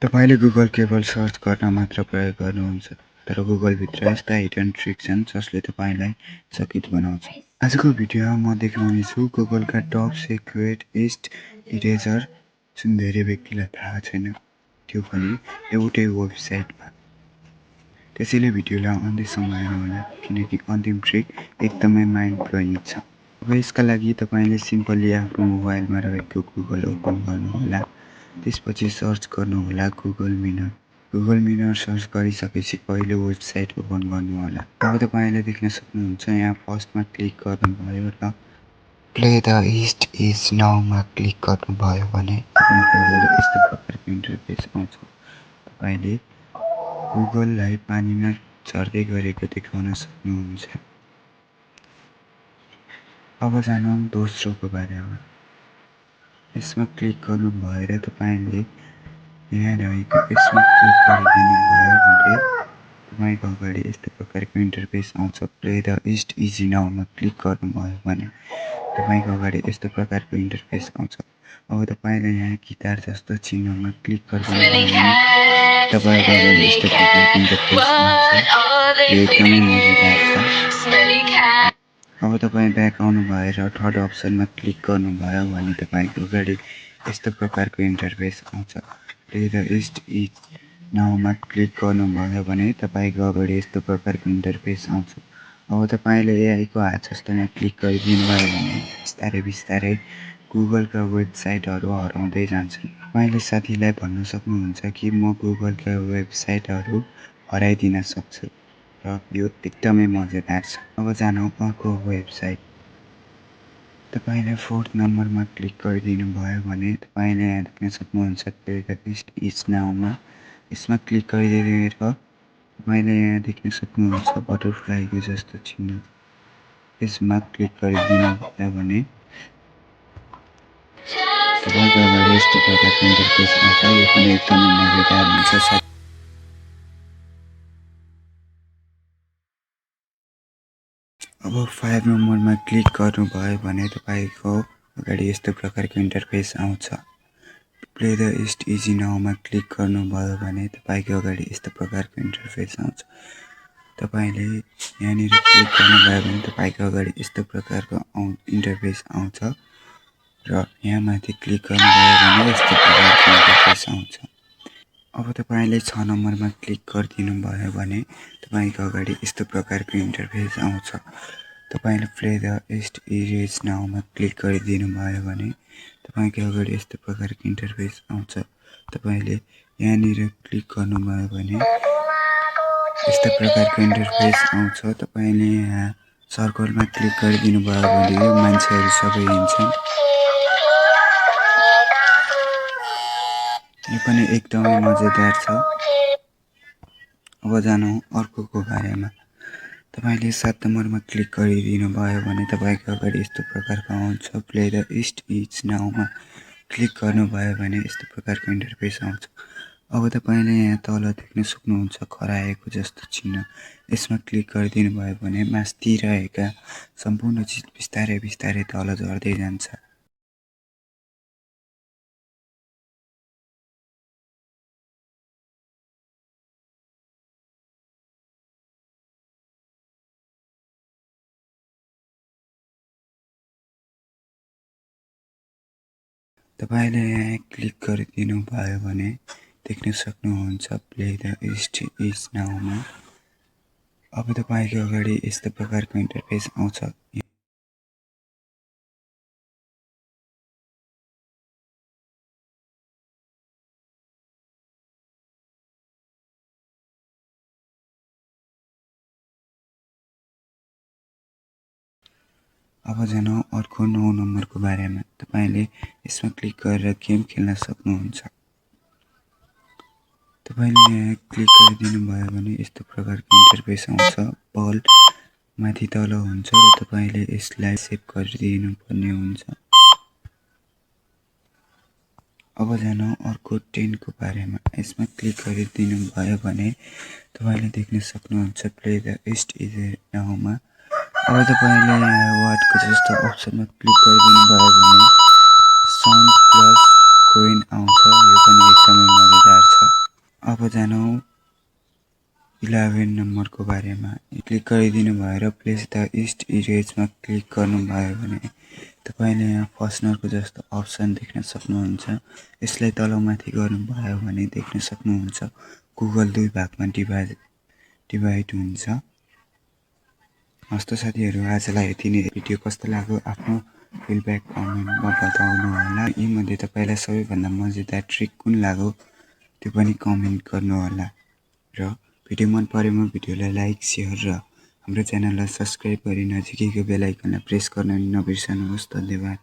तपाईँले गुगल केवल सर्च गर्न मात्र प्रयोग गर्नुहुन्छ, तर गुगलभित्र यस्ता हिडन ट्रिक छन् जसले तपाईँलाई चकित बनाउँछ। आजको भिडियोमा म देखाउनेछु गुगलका टप सिक्रेट इस्ट इरेजर जुन धेरै व्यक्तिलाई थाहा छैन, त्यो पनि एउटै वेबसाइटमा। त्यसैले भिडियोलाई अन्त्यसम्म हेर्नुहोला किनकि अन्तिम ट्रिक एकदमै माइन्ड ब्लोइङ छ। अब यसका लागि तपाईँले सिम्पली आफ्नो मोबाइलमा रहेको गुगल ओपन गर्नुहोला। त्यसपछि सर्च गर्नुहोला Google mirror. Google mirror search गरिसकेपछि पहिले वेबसाइट ओपन गर्नुहोला। अब तपाईँले देख्न सक्नुहुन्छ यहाँ फर्स्टमा क्लिक गर्नुभयो र प्ले द इस्ट इज नाउमा क्लिक गर्नुभयो भने यस्तो प्रकारको इन्टरफेस आउँछ। तपाईँले गुगललाई पानीमा झर्दै गरेको देखाउन सक्नुहुन्छ। अब जानु दोस्रोको बारेमा। यसमा क्लिक गर्नु भएर तपाईँले यहाँ रहेको यसमा क्लिक गरिदिनु भयो भने तपाईँको अगाडि यस्तो प्रकारको इन्टरफेस आउँछ। प्ले द इस्ट इज नाउमा क्लिक गर्नुभयो भने तपाईँको अगाडि यस्तो प्रकारको इन्टरफेस आउँछ। अब तपाईँले यहाँ गिटार जस्तो चिन्हमा क्लिक गरिदिनु भयो भने तपाईँको अगाडि यस्तो प्रकारको इन्टरफेस आउँछ। यो एकदमै मजेदार छ। अब तपाईँ ब्याक आउनु भएर थर्ड अप्सनमा क्लिक गर्नुभयो भने तपाईँको अगाडि यस्तो प्रकारको इन्टरफेस आउँछ। प्ले द इस्ट इज नाउमा क्लिक गर्नुभयो भने तपाईँको अगाडि यस्तो प्रकारको इन्टरफेस आउँछ। अब तपाईँले एआईको हात जस्तो यहाँ क्लिक गरिदिनु भयो भने बिस्तारै बिस्तारै गुगलका वेबसाइटहरू हराउँदै जान्छन्। तपाईँले साथीलाई भन्न सक्नुहुन्छ कि म गुगलका वेबसाइटहरू हराइदिन सक्छु र यो एकदमै मजेदार छ। अब जानु अर्को वेबसाइट। तपाईँले फोर्थ नम्बरमा क्लिक गरिदिनु भयो भने तपाईँले यहाँ देख्न सक्नुहुन्छ प्ले द इस्ट इज नाउमा। यसमा क्लिक गरिदिएर तपाईँले यहाँ देख्न सक्नुहुन्छ बटरफ्लाईको जस्तो चिन्ह। यसमा क्लिक गरिदिनु भयो भने तपाईँको अगाडि यस्तो प्रकारको इन्टरफेस आउँछ। यो पनि एकदमै मजेदार हुन्छ। अब 5 नम्बरमा क्लिक गर्नुभयो भने तपाईँको अगाडि यस्तो प्रकारको इन्टरफेस आउँछ। प्ले द इस्ट इज नाउमा क्लिक गर्नुभयो भने तपाईँको अगाडि यस्तो प्रकारको इन्टरफेस आउँछ। तपाईँले यहाँनिर क्लिक गर्नुभयो भने तपाईँको अगाडि यस्तो प्रकारको इन्टरफेस आउँछ र यहाँ माथि क्लिक गर्नुभयो भने यस्तो प्रकारको इन्टरफेस आउँछ। अब तपाईँले 6 नम्बरमा क्लिक गरिदिनु भयो भने तपाईँको अगाडि यस्तो प्रकारको इन्टरफेस आउँछ। तपाईँले प्ले द इस्ट इज नाउमा क्लिक गरिदिनु भयो भने तपाईँको अगाडि यस्तो प्रकारको इन्टरफेस आउँछ। तपाईँले यहाँनिर क्लिक गर्नुभयो भने यस्तो प्रकारको इन्टरफेस आउँछ। तपाईँले यहाँ सर्कलमा क्लिक गरिदिनु भयो भने यो मान्छेहरू सबै हिँड्छन्। यो पनि एकदमै मजेदार छ। अब जानु अर्कोको बारेमा। तपाईँले 7 नम्बरमा क्लिक गरिदिनु भयो भने तपाईँको अगाडि यस्तो प्रकारको आउँछ। प्ले द इस्ट इज नाउमा क्लिक गर्नुभयो भने यस्तो प्रकारको इन्टरफेस आउँछ। अब तपाईँले यहाँ तल देख्न सक्नुहुन्छ खराएको जस्तो चिन्ह। यसमा क्लिक गरिदिनु भयो भने मास्ति रहेका सम्पूर्ण चिज बिस्तारै बिस्तारै तल झर्दै जान्छ। तपाईँले यहाँ क्लिक गरिदिनु भयो भने देख्न सक्नुहुन्छ प्ले द इस्ट इज नाउमा। अब तपाईँको अगाडि यस्तो प्रकारको इन्टरफेस आउँछ। अब जानु अर्को 9 नम्बरको बारेमा। तपाईँले यसमा क्लिक गरेर गेम खेल्न सक्नुहुन्छ। तपाईँले यहाँ क्लिक गरिदिनु भयो भने यस्तो प्रकारको इन्टरफेस आउँछ। बल माथि तल हुन्छ र तपाईँले यसलाई सेभ गरिदिनु पर्ने हुन्छ। अब जानु अर्को 10 को बारेमा। यसमा क्लिक गरिदिनु भयो भने तपाईँले देख्न सक्नुहुन्छ प्ले द इस्ट इज नाउमा। अब तपाईँले वाटको जस्तो अप्सनमा क्लिक गरिदिनु भयो भने साउन्ड प्लस कोइन आउँछ। यो पनि एकदमै मजेदार छ। अब जानौँ 11 नम्बरको बारेमा। क्लिक गरिदिनु भयो र प्लेस द इस्ट इरेजमा क्लिक गर्नुभयो भने तपाईँले यहाँ फर्स्टनरको जस्तो अप्सन देख्न सक्नुहुन्छ। यसलाई तलमाथि गर्नुभयो भने देख्न सक्नुहुन्छ गुगल 2 भागमा डिभाइड हुन्छ। हस्त साथीहरू, आजलाई यति नै। भिडियो कस्तो लाग्यो आफ्नो फिडब्याक कमेन्टमा बताउनु होला। यीमध्ये तपाईँलाई सबैभन्दा मजेदार ट्रिक कुन लाग्यो त्यो पनि कमेन्ट गर्नुहोला। र भिडियो मन परेमा भिडियोलाई लाइक, सेयर र हाम्रो च्यानललाई सब्स्क्राइब गरी नजिकैको बेल आइकनलाई प्रेस गर्न नबिर्सनुहोस्। धन्यवाद।